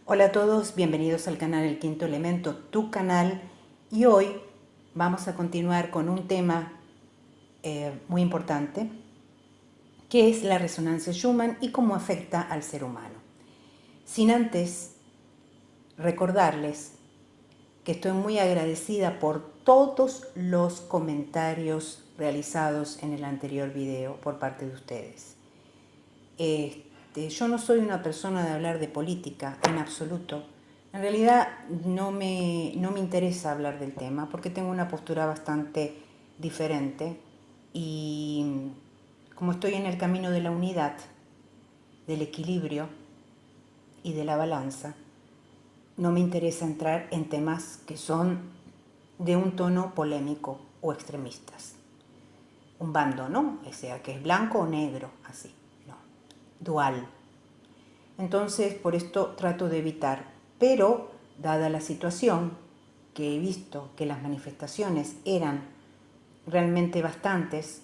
Hola a todos, bienvenidos al canal El Quinto Elemento, tu canal, y hoy vamos a continuar con un tema muy importante, que es la resonancia Schumann y cómo afecta al ser humano. Sin antes recordarles que estoy muy agradecida por todos los comentarios realizados en el anterior video por parte de ustedes. Yo no soy una persona de hablar de política en absoluto. En realidad no me interesa hablar del tema porque tengo una postura bastante diferente y como estoy en el camino de la unidad, del equilibrio y de la balanza, no me interesa entrar en temas que son de un tono polémico o extremistas. Un bando, ¿no? O sea, que es blanco o negro, así, no. Dual. Entonces, por esto trato de evitar. Pero, dada la situación, que he visto que las manifestaciones eran realmente bastantes,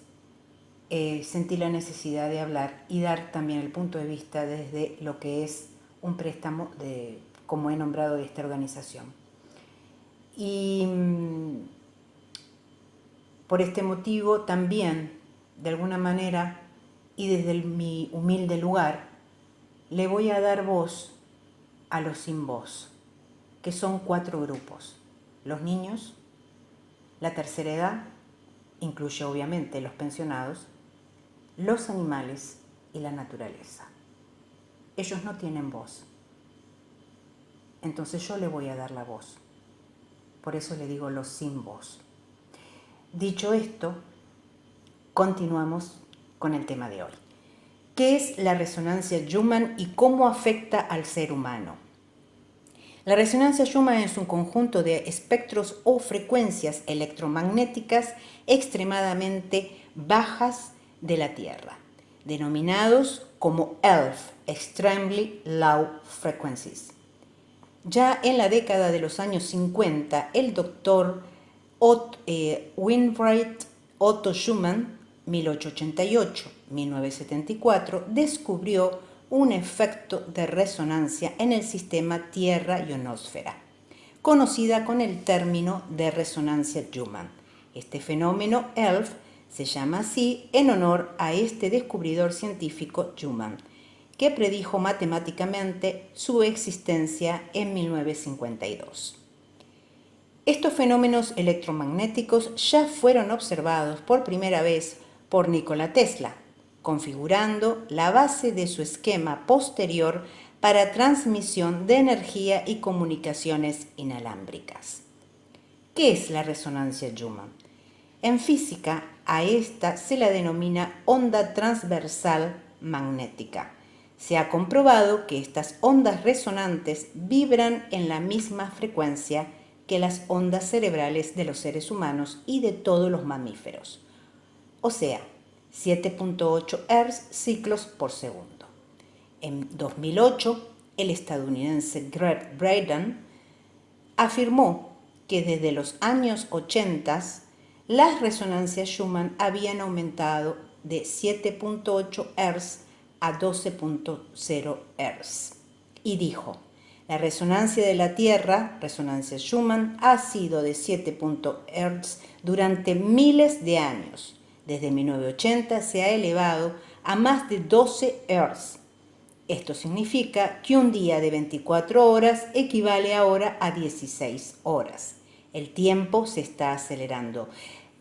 sentí la necesidad de hablar y dar también el punto de vista desde lo que es un préstamo, como he nombrado, de esta organización. Y por este motivo también, de alguna manera, y desde mi humilde lugar, le voy a dar voz a los sin voz, que son 4 grupos: los niños, la tercera edad, incluye obviamente los pensionados, los animales y la naturaleza. Ellos no tienen voz, entonces yo le voy a dar la voz. Por eso le digo los sin voz. Dicho esto, continuamos con el tema de hoy. ¿Qué es la resonancia Schumann y cómo afecta al ser humano? La resonancia Schumann es un conjunto de espectros o frecuencias electromagnéticas extremadamente bajas de la Tierra, denominados como ELF, Extremely Low Frequencies. Ya en la década de los años 50, el doctor Winfried Otto Schumann, 1888-1974, descubrió un efecto de resonancia en el sistema Tierra-ionosfera, conocida con el término de resonancia Schumann. Este fenómeno ELF se llama así en honor a este descubridor científico Schumann, que predijo matemáticamente su existencia en 1952. Estos fenómenos electromagnéticos ya fueron observados por primera vez por Nikola Tesla, configurando la base de su esquema posterior para transmisión de energía y comunicaciones inalámbricas. ¿Qué es la resonancia Schumann? En física, a esta se la denomina onda transversal magnética. Se ha comprobado que estas ondas resonantes vibran en la misma frecuencia que las ondas cerebrales de los seres humanos y de todos los mamíferos, o sea, 7.8 Hz ciclos por segundo. En 2008, el estadounidense Greg Braden afirmó que desde los años 80 las resonancias Schumann habían aumentado de 7.8 Hz a 12.0 Hz. Y dijo: la resonancia de la Tierra, resonancia Schumann, ha sido de 7.0 Hz durante miles de años. Desde 1980 se ha elevado a más de 12 Hz. Esto significa que un día de 24 horas equivale ahora a 16 horas. El tiempo se está acelerando.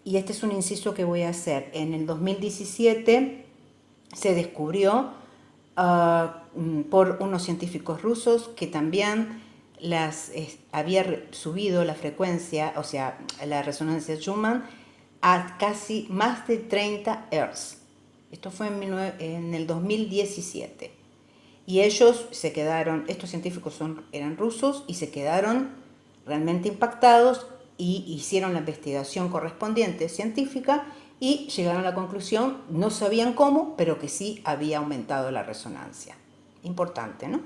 Y este es un inciso que voy a hacer. En el 2017 se descubrió por unos científicos rusos que también había subido la frecuencia, o sea, la resonancia Schumann, a casi más de 30 Hz. Esto fue en el 2017. Y ellos se quedaron, estos científicos eran rusos y se quedaron realmente impactados y hicieron la investigación correspondiente científica y llegaron a la conclusión, no sabían cómo, pero que sí había aumentado la resonancia. Importante, ¿no?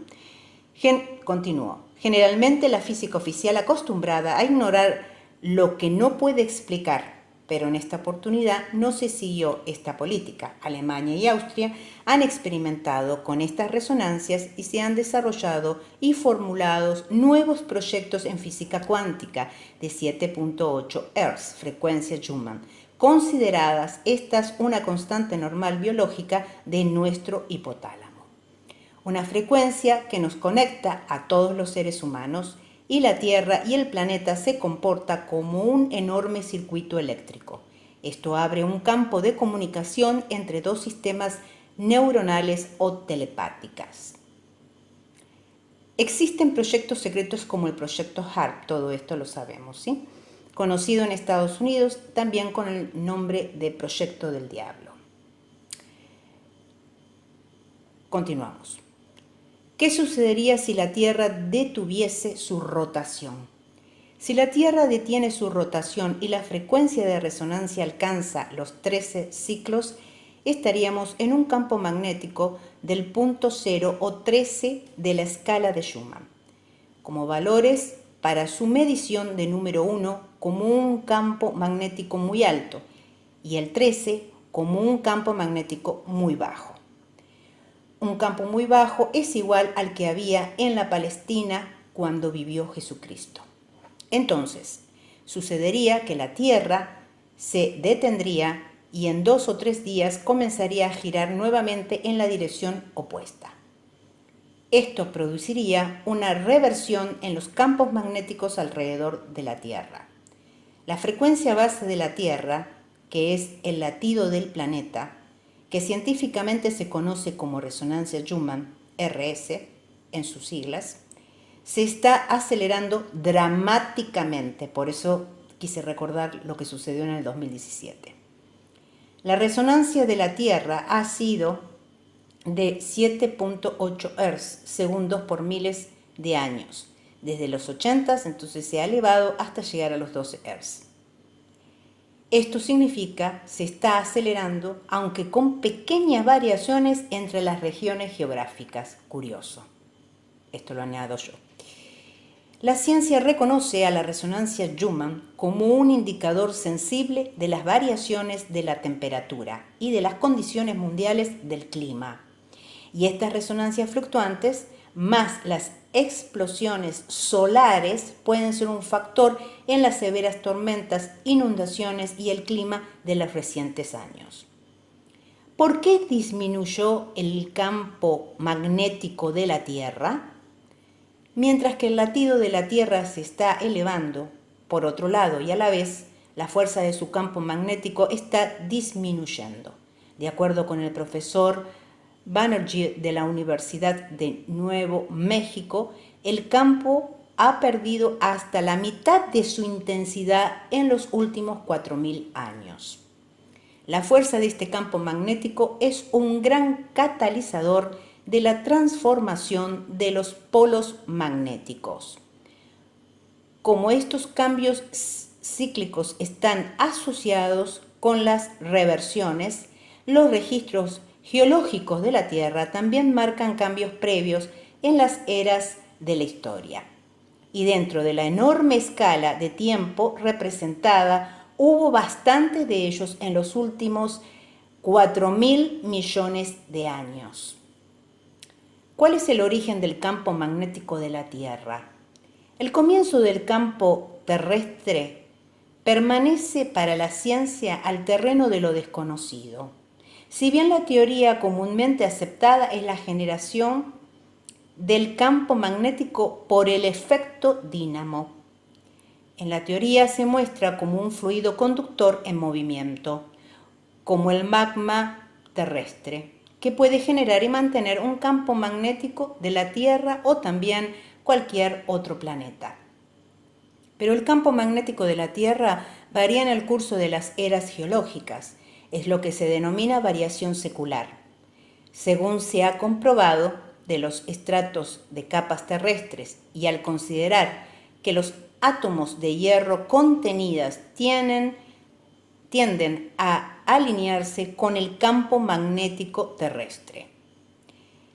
Continuó. Generalmente la física oficial, acostumbrada a ignorar lo que no puede explicar pero en esta oportunidad no se siguió esta política. Alemania y Austria han experimentado con estas resonancias y se han desarrollado y formulados nuevos proyectos en física cuántica de 7.8 Hz, frecuencia Schumann, consideradas estas una constante normal biológica de nuestro hipotálamo. Una frecuencia que nos conecta a todos los seres humanos, y la Tierra y el planeta se comporta como un enorme circuito eléctrico. Esto abre un campo de comunicación entre dos sistemas neuronales o telepáticas. Existen proyectos secretos como el proyecto HARP, todo esto lo sabemos, ¿sí? Conocido en Estados Unidos también con el nombre de Proyecto del Diablo. Continuamos. ¿Qué sucedería si la Tierra detuviese su rotación? Si la Tierra detiene su rotación y la frecuencia de resonancia alcanza los 13 ciclos, estaríamos en un campo magnético del punto 0 o 13 de la escala de Schumann, como valores para su medición de número 1 como un campo magnético muy alto y el 13 como un campo magnético muy bajo. Un campo muy bajo es igual al que había en la Palestina cuando vivió Jesucristo. Entonces, sucedería que la Tierra se detendría y en 2 o 3 días comenzaría a girar nuevamente en la dirección opuesta. Esto produciría una reversión en los campos magnéticos alrededor de la Tierra. La frecuencia base de la Tierra, que es el latido del planeta, que científicamente se conoce como resonancia Schumann, RS, en sus siglas, se está acelerando dramáticamente. Por eso quise recordar lo que sucedió en el 2017. La resonancia de la Tierra ha sido de 7.8 Hz, segundos por miles de años. Desde los 80, entonces se ha elevado hasta llegar a los 12 Hz. Esto significa se está acelerando, aunque con pequeñas variaciones entre las regiones geográficas. Curioso. Esto lo añado yo. La ciencia reconoce a la resonancia Schumann como un indicador sensible de las variaciones de la temperatura y de las condiciones mundiales del clima. Y estas resonancias fluctuantes, más las explosiones solares, pueden ser un factor en las severas tormentas, inundaciones y el clima de los recientes años. ¿Por qué disminuyó el campo magnético de la Tierra? Mientras que el latido de la Tierra se está elevando, por otro lado y a la vez, la fuerza de su campo magnético está disminuyendo. De acuerdo con el profesor Banerjee de la Universidad de Nuevo México, el campo ha perdido hasta la mitad de su intensidad en los últimos 4.000 años. La fuerza de este campo magnético es un gran catalizador de la transformación de los polos magnéticos. Como estos cambios cíclicos están asociados con las reversiones, los registros geológicos de la Tierra también marcan cambios previos en las eras de la historia. Y dentro de la enorme escala de tiempo representada, hubo bastante de ellos en los últimos 4.000 millones de años. ¿Cuál es el origen del campo magnético de la Tierra? El comienzo del campo terrestre permanece para la ciencia al terreno de lo desconocido. Si bien la teoría comúnmente aceptada es la generación del campo magnético por el efecto dínamo. En la teoría se muestra como un fluido conductor en movimiento, como el magma terrestre, que puede generar y mantener un campo magnético de la Tierra o también cualquier otro planeta. Pero el campo magnético de la Tierra varía en el curso de las eras geológicas. Es lo que se denomina variación secular. Según se ha comprobado de los estratos de capas terrestres y al considerar que los átomos de hierro contenidas tienden a alinearse con el campo magnético terrestre.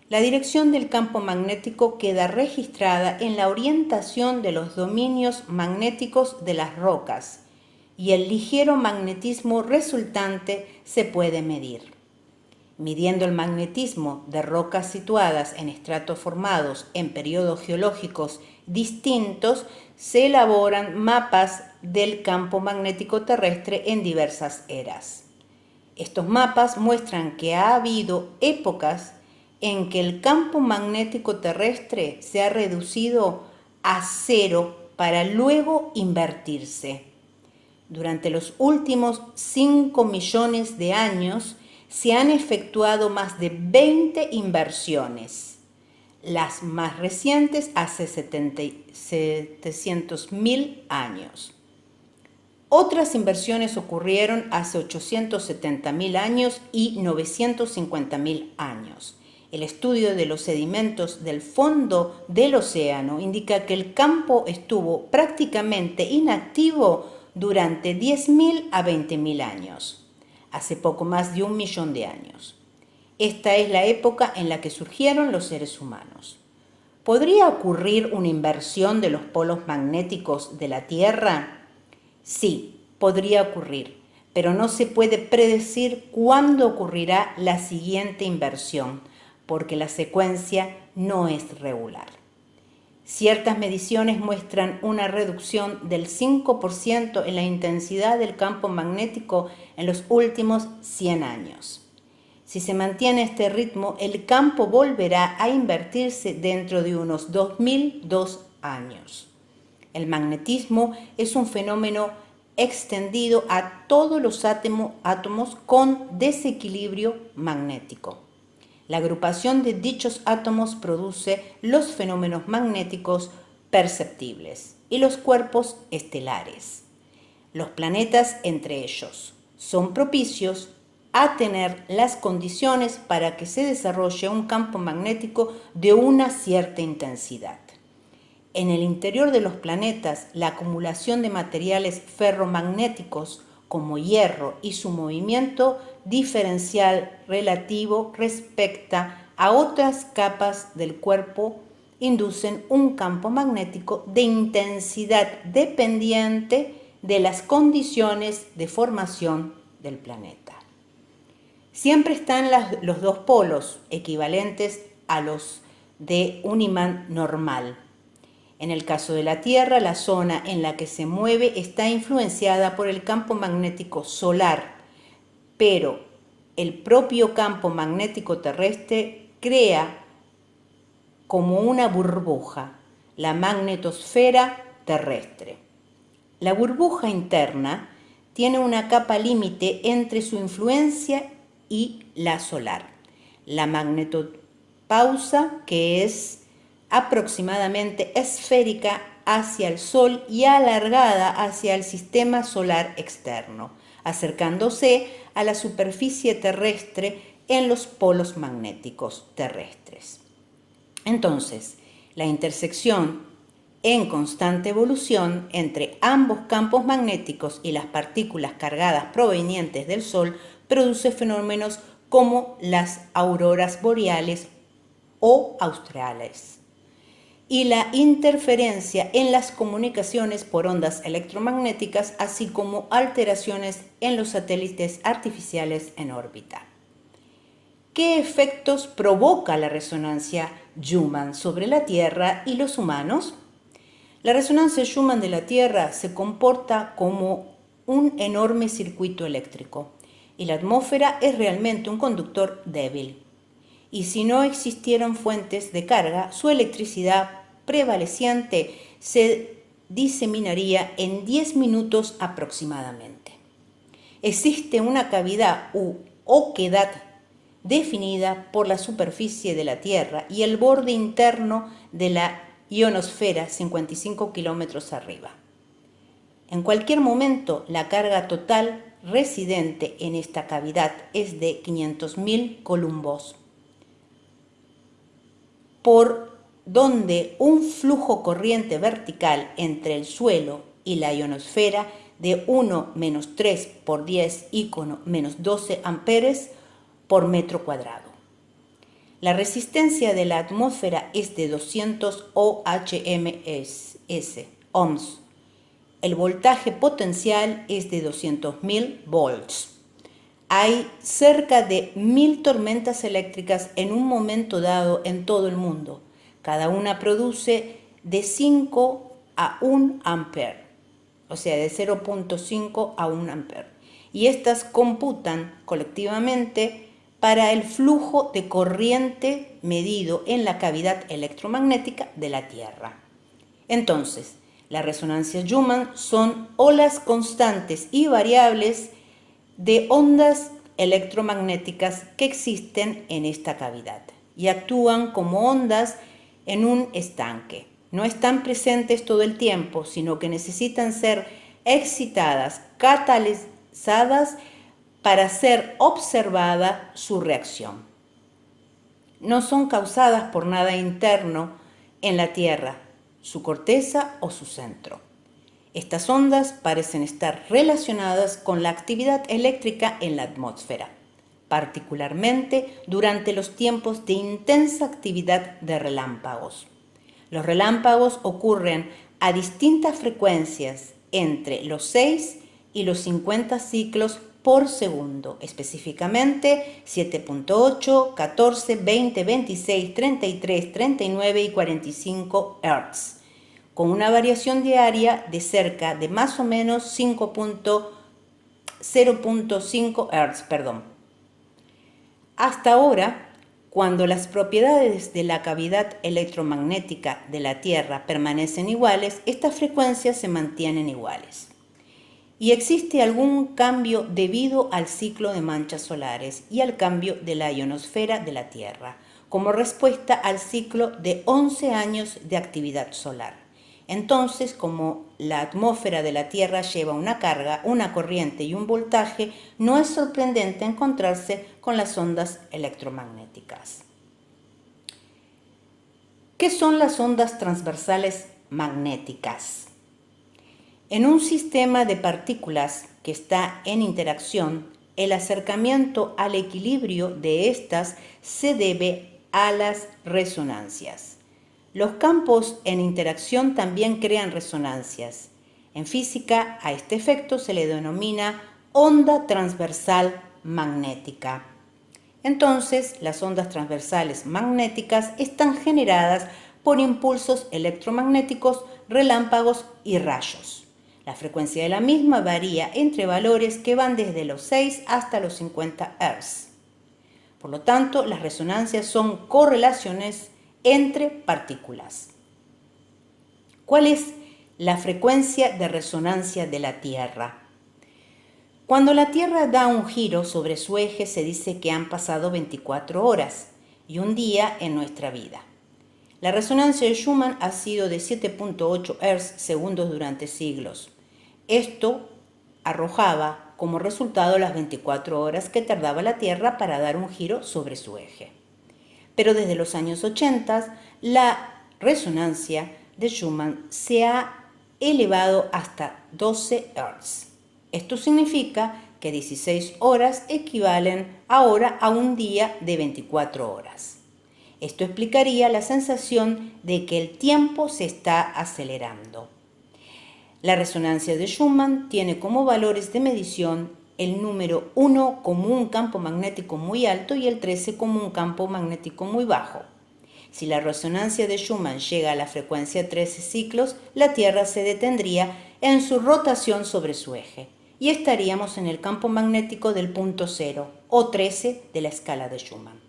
La dirección del campo magnético queda registrada en la orientación de los dominios magnéticos de las rocas y el ligero magnetismo resultante se puede medir. Midiendo el magnetismo de rocas situadas en estratos formados en periodos geológicos distintos, se elaboran mapas del campo magnético terrestre en diversas eras. Estos mapas muestran que ha habido épocas en que el campo magnético terrestre se ha reducido a cero para luego invertirse. Durante los últimos 5 millones de años se han efectuado más de 20 inversiones, las más recientes hace 700.000 años. Otras inversiones ocurrieron hace 870.000 años y 950.000 años. El estudio de los sedimentos del fondo del océano indica que el campo estuvo prácticamente inactivo durante 10.000 a 20.000 años, hace poco más de 1 millón de años. Esta es la época en la que surgieron los seres humanos. ¿Podría ocurrir una inversión de los polos magnéticos de la Tierra? Sí, podría ocurrir, pero no se puede predecir cuándo ocurrirá la siguiente inversión, porque la secuencia no es regular. Ciertas mediciones muestran una reducción del 5% en la intensidad del campo magnético en los últimos 100 años. Si se mantiene este ritmo, el campo volverá a invertirse dentro de unos 2002 años. El magnetismo es un fenómeno extendido a todos los átomos con desequilibrio magnético. La agrupación de dichos átomos produce los fenómenos magnéticos perceptibles y los cuerpos estelares. Los planetas, entre ellos, son propicios a tener las condiciones para que se desarrolle un campo magnético de una cierta intensidad. En el interior de los planetas, la acumulación de materiales ferromagnéticos como hierro y su movimiento diferencial relativo respecto a otras capas del cuerpo inducen un campo magnético de intensidad dependiente de las condiciones de formación del planeta. Siempre están los dos polos equivalentes a los de un imán normal. En el caso de la Tierra, la zona en la que se mueve está influenciada por el campo magnético solar, pero el propio campo magnético terrestre crea como una burbuja la magnetosfera terrestre. La burbuja interna tiene una capa límite entre su influencia y la solar. La magnetopausa, que es aproximadamente esférica hacia el Sol y alargada hacia el sistema solar externo, acercándose a la superficie terrestre en los polos magnéticos terrestres. Entonces, la intersección en constante evolución entre ambos campos magnéticos y las partículas cargadas provenientes del Sol produce fenómenos como las auroras boreales o australes y la interferencia en las comunicaciones por ondas electromagnéticas, así como alteraciones en los satélites artificiales en órbita. ¿Qué efectos provoca la resonancia Schumann sobre la Tierra y los humanos? La resonancia Schumann de la Tierra se comporta como un enorme circuito eléctrico y la atmósfera es realmente un conductor débil. Y si no existieran fuentes de carga, su electricidad prevaleciente se diseminaría en 10 minutos aproximadamente. Existe una cavidad u oquedad definida por la superficie de la Tierra y el borde interno de la ionosfera 55 kilómetros arriba. En cualquier momento, la carga total residente en esta cavidad es de 500.000 coulombs, por donde un flujo corriente vertical entre el suelo y la ionosfera de 1-3 por 10 ícono menos 12 amperes por metro cuadrado. La resistencia de la atmósfera es de 200 ohms El voltaje potencial es de 200.000 volts. Hay cerca de 1.000 tormentas eléctricas en un momento dado en todo el mundo. Cada una produce de 5 a 1 ampere, o sea, de 0.5 a 1 ampere. Y estas computan colectivamente para el flujo de corriente medido en la cavidad electromagnética de la Tierra. Entonces, la resonancia Schumann son olas constantes y variables de ondas electromagnéticas que existen en esta cavidad y actúan como ondas en un estanque. No están presentes todo el tiempo, sino que necesitan ser excitadas, catalizadas para ser observada su reacción. No son causadas por nada interno en la Tierra, su corteza o su centro. Estas ondas parecen estar relacionadas con la actividad eléctrica en la atmósfera, particularmente durante los tiempos de intensa actividad de relámpagos. Los relámpagos ocurren a distintas frecuencias entre los 6 y los 50 ciclos por segundo, específicamente 7.8, 14, 20, 26, 33, 39 y 45 Hz, con una variación diaria de cerca de más o menos 0.5 Hz. Hasta ahora, cuando las propiedades de la cavidad electromagnética de la Tierra permanecen iguales, estas frecuencias se mantienen iguales. Y existe algún cambio debido al ciclo de manchas solares y al cambio de la ionosfera de la Tierra, como respuesta al ciclo de 11 años de actividad solar. Entonces, como la atmósfera de la Tierra lleva una carga, una corriente y un voltaje, no es sorprendente encontrarse con las ondas electromagnéticas. ¿Qué son las ondas transversales magnéticas? En un sistema de partículas que está en interacción, el acercamiento al equilibrio de estas se debe a las resonancias. Los campos en interacción también crean resonancias. En física, a este efecto se le denomina onda transversal magnética. Entonces, las ondas transversales magnéticas están generadas por impulsos electromagnéticos, relámpagos y rayos. La frecuencia de la misma varía entre valores que van desde los 6 hasta los 50 Hz. Por lo tanto, las resonancias son correlaciones entre partículas. ¿Cuál es la frecuencia de resonancia de la Tierra? Cuando la Tierra da un giro sobre su eje, se dice que han pasado 24 horas y un día en nuestra vida. La resonancia de Schumann ha sido de 7.8 Hz segundos durante siglos. Esto arrojaba como resultado las 24 horas que tardaba la Tierra para dar un giro sobre su eje. Pero desde los años 80, la resonancia de Schumann se ha elevado hasta 12 Hz. Esto significa que 16 horas equivalen ahora a un día de 24 horas. Esto explicaría la sensación de que el tiempo se está acelerando. La resonancia de Schumann tiene como valores de medición el número 1 como un campo magnético muy alto y el 13 como un campo magnético muy bajo. Si la resonancia de Schumann llega a la frecuencia 13 ciclos, la Tierra se detendría en su rotación sobre su eje y estaríamos en el campo magnético del punto 0 o 13 de la escala de Schumann.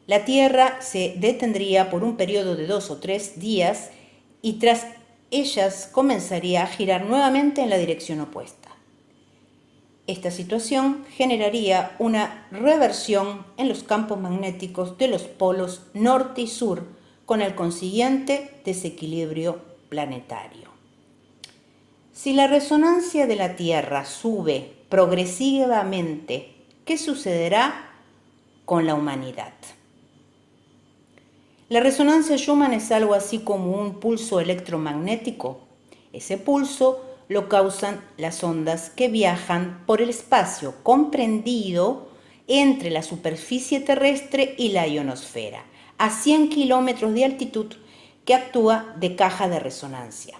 La Tierra se detendría por un periodo de 2 o 3 días y tras ellas comenzaría a girar nuevamente en la dirección opuesta. Esta situación generaría una reversión en los campos magnéticos de los polos norte y sur, con el consiguiente desequilibrio planetario. Si la resonancia de la Tierra sube progresivamente, ¿qué sucederá con la humanidad? La resonancia Schumann es algo así como un pulso electromagnético. Ese pulso lo causan las ondas que viajan por el espacio comprendido entre la superficie terrestre y la ionosfera, a 100 kilómetros de altitud, que actúa de caja de resonancia.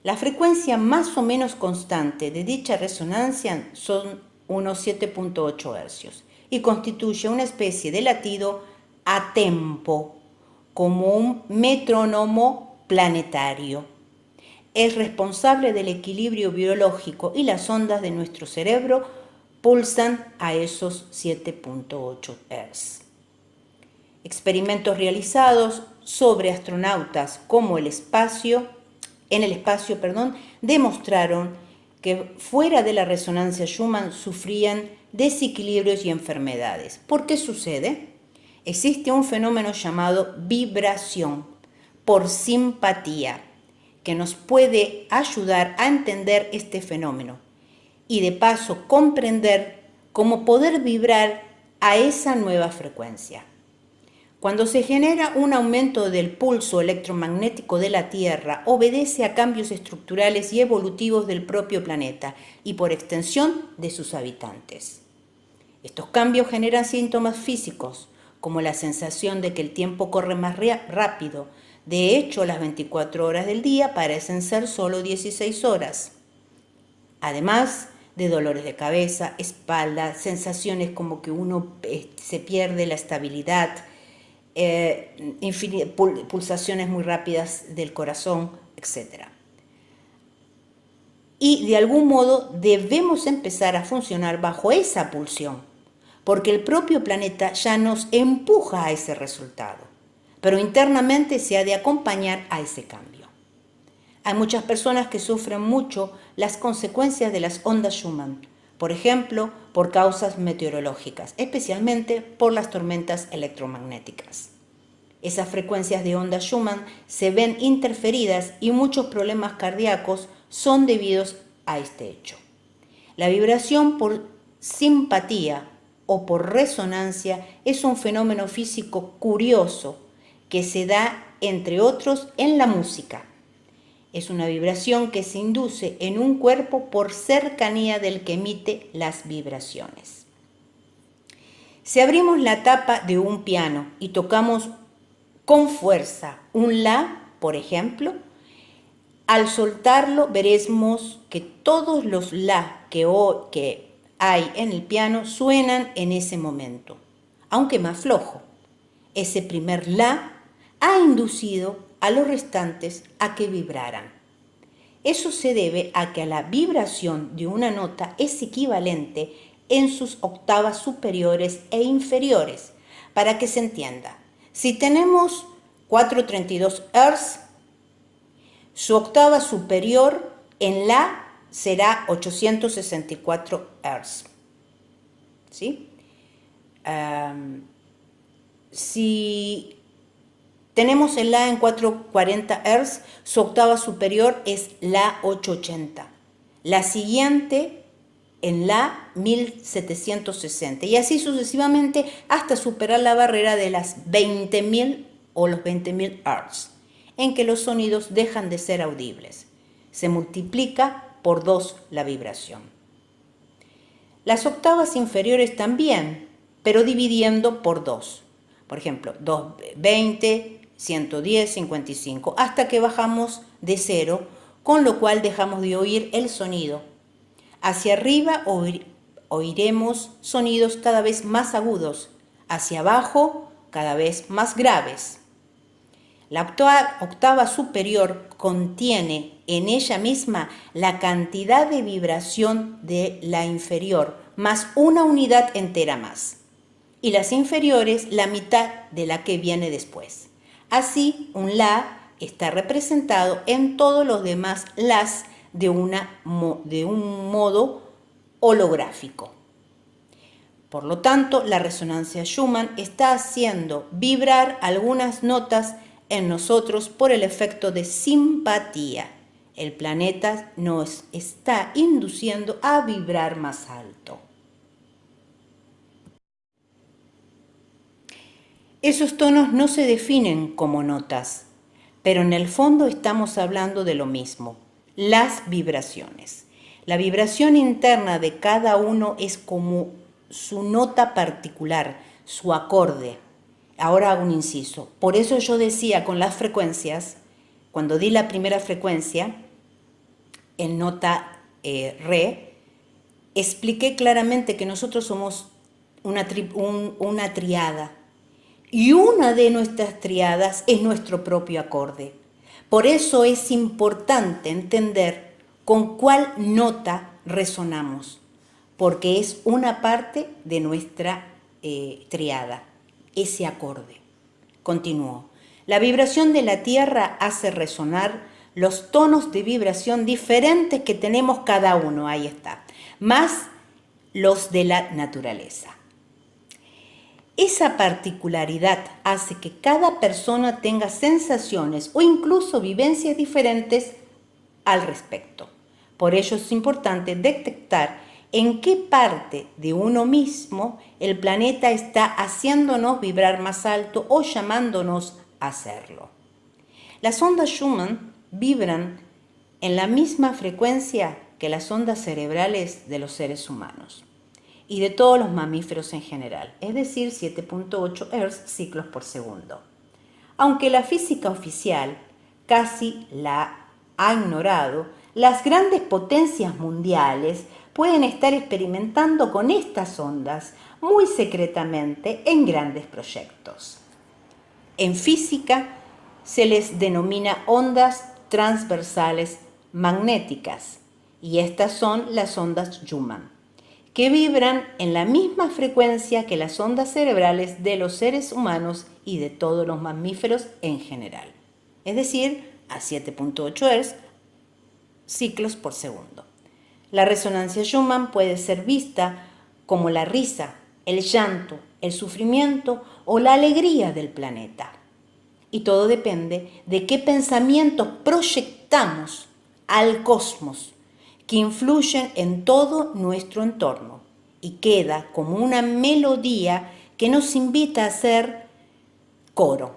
La frecuencia más o menos constante de dicha resonancia son unos 7.8 hercios y constituye una especie de latido a tempo, como un metrónomo planetario. Es responsable del equilibrio biológico y las ondas de nuestro cerebro pulsan a esos 7.8 Hz. Experimentos realizados sobre astronautas como en el espacio, demostraron que fuera de la resonancia Schumann sufrían desequilibrios y enfermedades. ¿Por qué sucede? Existe un fenómeno llamado vibración por simpatía, que nos puede ayudar a entender este fenómeno y de paso comprender cómo poder vibrar a esa nueva frecuencia. Cuando se genera un aumento del pulso electromagnético de la Tierra, obedece a cambios estructurales y evolutivos del propio planeta y por extensión de sus habitantes. Estos cambios generan síntomas físicos, como la sensación de que el tiempo corre más rápido. De hecho, las 24 horas del día parecen ser solo 16 horas. Además de dolores de cabeza, espalda, sensaciones como que uno se pierde la estabilidad, pulsaciones muy rápidas del corazón, etc. Y de algún modo debemos empezar a funcionar bajo esa pulsión, porque el propio planeta ya nos empuja a ese resultado, pero internamente se ha de acompañar a ese cambio. Hay muchas personas que sufren mucho las consecuencias de las ondas Schumann, por ejemplo, por causas meteorológicas, especialmente por las tormentas electromagnéticas. Esas frecuencias de ondas Schumann se ven interferidas y muchos problemas cardíacos son debidos a este hecho. La vibración por simpatía o por resonancia es un fenómeno físico curioso que se da, entre otros, en la música. Es una vibración que se induce en un cuerpo por cercanía del que emite las vibraciones. Si abrimos la tapa de un piano y tocamos con fuerza un la, por ejemplo, al soltarlo veremos que todos los la que hay en el piano suenan en ese momento, aunque más flojo. Ese primer la ha inducido a los restantes a que vibraran. Eso se debe a que la vibración de una nota es equivalente en sus octavas superiores e inferiores. Para que se entienda, si tenemos 432 Hz, su octava superior en la será 864 Hz. ¿Sí? Si tenemos el la en 440 Hz, su octava superior es la 880. La siguiente en la 1760 y así sucesivamente hasta superar la barrera de las 20.000 o los 20.000 Hz, en que los sonidos dejan de ser audibles. Se multiplica por 2 la vibración. Las octavas inferiores también, pero dividiendo por 2. Por ejemplo, 220, 110, 55, hasta que bajamos de 0, con lo cual dejamos de oír el sonido. Hacia arriba oiremos sonidos cada vez más agudos, hacia abajo cada vez más graves. La octava superior contiene en ella misma la cantidad de vibración de la inferior, más una unidad entera más, y las inferiores la mitad de la que viene después. Así, un la está representado en todos los demás las de un modo holográfico. Por lo tanto, la resonancia Schumann está haciendo vibrar algunas notas en nosotros por el efecto de simpatía. El planeta nos está induciendo a vibrar más alto. Esos tonos no se definen como notas, pero en el fondo estamos hablando de lo mismo, las vibraciones. La vibración interna de cada uno es como su nota particular, su acorde. Ahora hago un inciso. Por eso yo decía con las frecuencias, cuando di la primera frecuencia, en nota re, expliqué claramente que nosotros somos una triada y una de nuestras triadas es nuestro propio acorde. Por eso es importante entender con cuál nota resonamos, porque es una parte de nuestra triada, ese acorde. Continuó. La vibración de la Tierra hace resonar los tonos de vibración diferentes que tenemos cada uno, ahí está, más los de la naturaleza. Esa particularidad hace que cada persona tenga sensaciones o incluso vivencias diferentes al respecto. Por ello es importante detectar en qué parte de uno mismo el planeta está haciéndonos vibrar más alto o llamándonos a hacerlo. Las ondas Schumann vibran en la misma frecuencia que las ondas cerebrales de los seres humanos y de todos los mamíferos en general, es decir, 7.8 Hz ciclos por segundo. Aunque la física oficial casi la ha ignorado, las grandes potencias mundiales pueden estar experimentando con estas ondas muy secretamente en grandes proyectos. En física se les denomina ondas transversales magnéticas y estas son las ondas Schumann, que vibran en la misma frecuencia que las ondas cerebrales de los seres humanos y de todos los mamíferos en general, es decir, a 7.8 Hz ciclos por segundo. La resonancia Schumann puede ser vista como la risa, el llanto, el sufrimiento o la alegría del planeta. Y todo depende de qué pensamientos proyectamos al cosmos, que influyen en todo nuestro entorno y queda como una melodía que nos invita a hacer coro,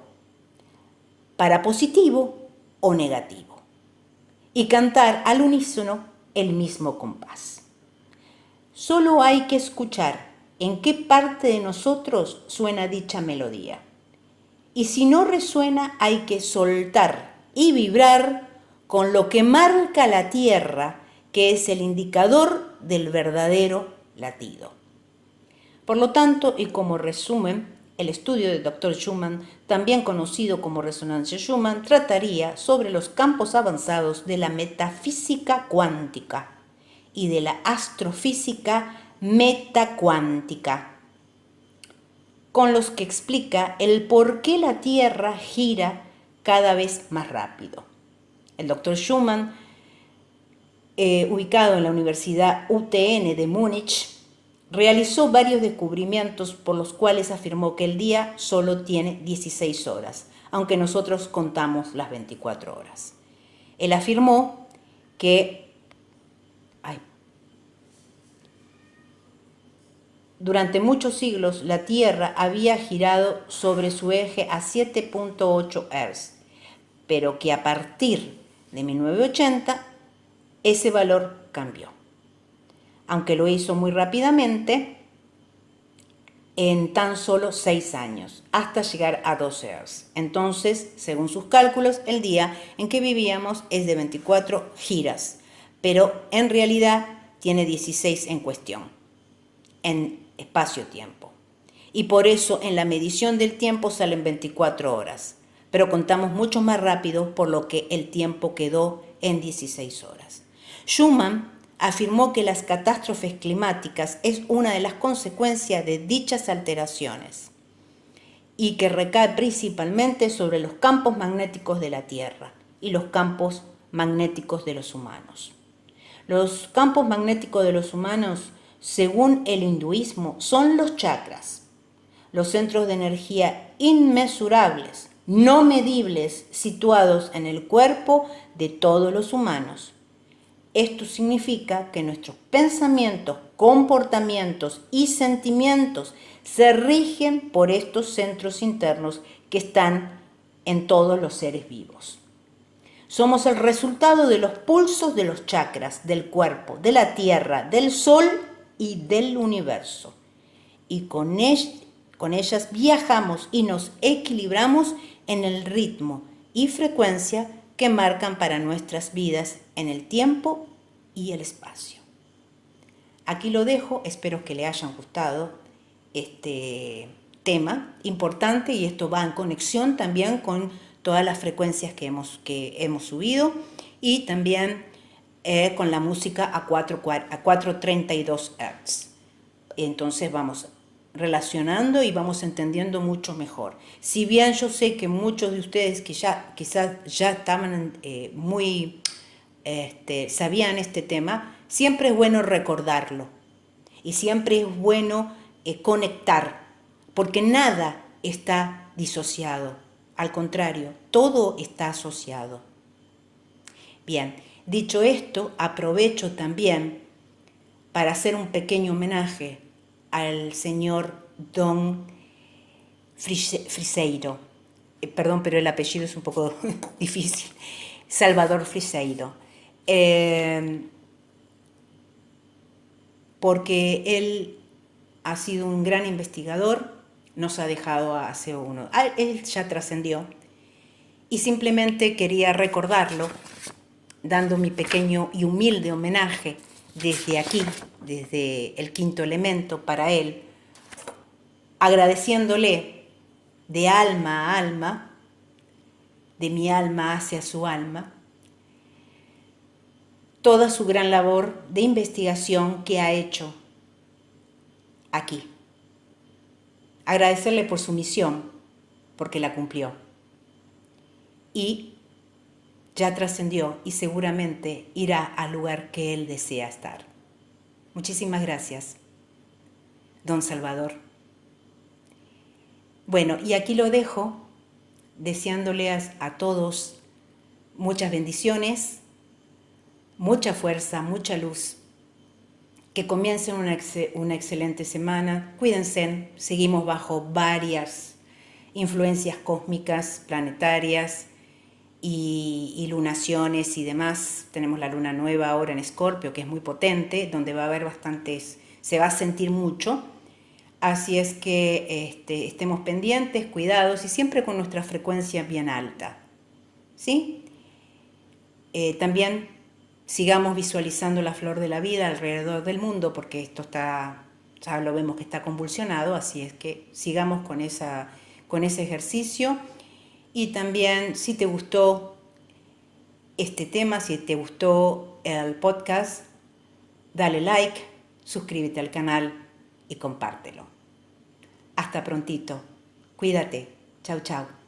para positivo o negativo, y cantar al unísono el mismo compás. Solo hay que escuchar en qué parte de nosotros suena dicha melodía. Y si no resuena, hay que soltar y vibrar con lo que marca la Tierra, que es el indicador del verdadero latido. Por lo tanto, y como resumen, el estudio del Dr. Schumann, también conocido como resonancia Schumann, trataría sobre los campos avanzados de la metafísica cuántica y de la astrofísica metacuántica, con los que explica el por qué la Tierra gira cada vez más rápido. El Dr. Schumann, ubicado en la Universidad UTN de Múnich, realizó varios descubrimientos por los cuales afirmó que el día solo tiene 16 horas, aunque nosotros contamos las 24 horas. Él afirmó que durante muchos siglos la Tierra había girado sobre su eje a 7.8 Hz, pero que a partir de 1980 ese valor cambió, aunque lo hizo muy rápidamente, en tan solo 6 años, hasta llegar a 12 Hz. Entonces, según sus cálculos, el día en que vivíamos es de 24 giras, pero en realidad tiene 16 en cuestión, en espacio-tiempo. Y por eso en la medición del tiempo salen 24 horas, pero contamos mucho más rápido, por lo que el tiempo quedó en 16 horas. Schumann afirmó que las catástrofes climáticas es una de las consecuencias de dichas alteraciones y que recae principalmente sobre los campos magnéticos de la Tierra y los campos magnéticos de los humanos. Los campos magnéticos de los humanos, según el hinduismo, son los chakras, los centros de energía inmensurables, no medibles, situados en el cuerpo de todos los humanos. Esto significa que nuestros pensamientos, comportamientos y sentimientos se rigen por estos centros internos que están en todos los seres vivos. Somos el resultado de los pulsos de los chakras, del cuerpo, de la tierra, del sol y del universo. Y con ellas viajamos y nos equilibramos en el ritmo y frecuencia que marcan para nuestras vidas en el tiempo y el espacio. Aquí lo dejo, espero que le hayan gustado este tema importante, y esto va en conexión también con todas las frecuencias que hemos subido, y también con la música a 432 Hz. Entonces vamos relacionando y vamos entendiendo mucho mejor. Si bien yo sé que muchos de ustedes que quizás ya estaban sabían este tema, siempre es bueno recordarlo y siempre es bueno conectar, porque nada está disociado, al contrario, todo está asociado. Bien, dicho esto, aprovecho también para hacer un pequeño homenaje al señor Don Friseiro. Perdón, pero el apellido es un poco difícil. Salvador Friseiro. Porque él ha sido un gran investigador, nos ha dejado hace uno. Él ya trascendió, y simplemente quería recordarlo, dando mi pequeño y humilde homenaje desde aquí, desde el Quinto Elemento, para él, agradeciéndole de alma a alma, de mi alma hacia su alma, toda su gran labor de investigación que ha hecho aquí. Agradecerle por su misión, porque la cumplió. Y ya trascendió y seguramente irá al lugar que él desea estar. Muchísimas gracias, don Salvador. Bueno, y aquí lo dejo, deseándoles a todos muchas bendiciones, mucha fuerza, mucha luz. Que comiencen una excelente semana. Cuídense, seguimos bajo varias influencias cósmicas, planetarias y lunaciones y demás. Tenemos la luna nueva ahora en Escorpio, que es muy potente, donde va a haber se va a sentir mucho. Así es que estemos pendientes, cuidados y siempre con nuestra frecuencia bien alta. ¿Sí? También sigamos visualizando la flor de la vida alrededor del mundo, porque esto ya lo vemos que está convulsionado, así es que sigamos con ese ejercicio. Y también, si te gustó este tema, si te gustó el podcast, dale like, suscríbete al canal y compártelo. Hasta prontito. Cuídate. Chau, chau.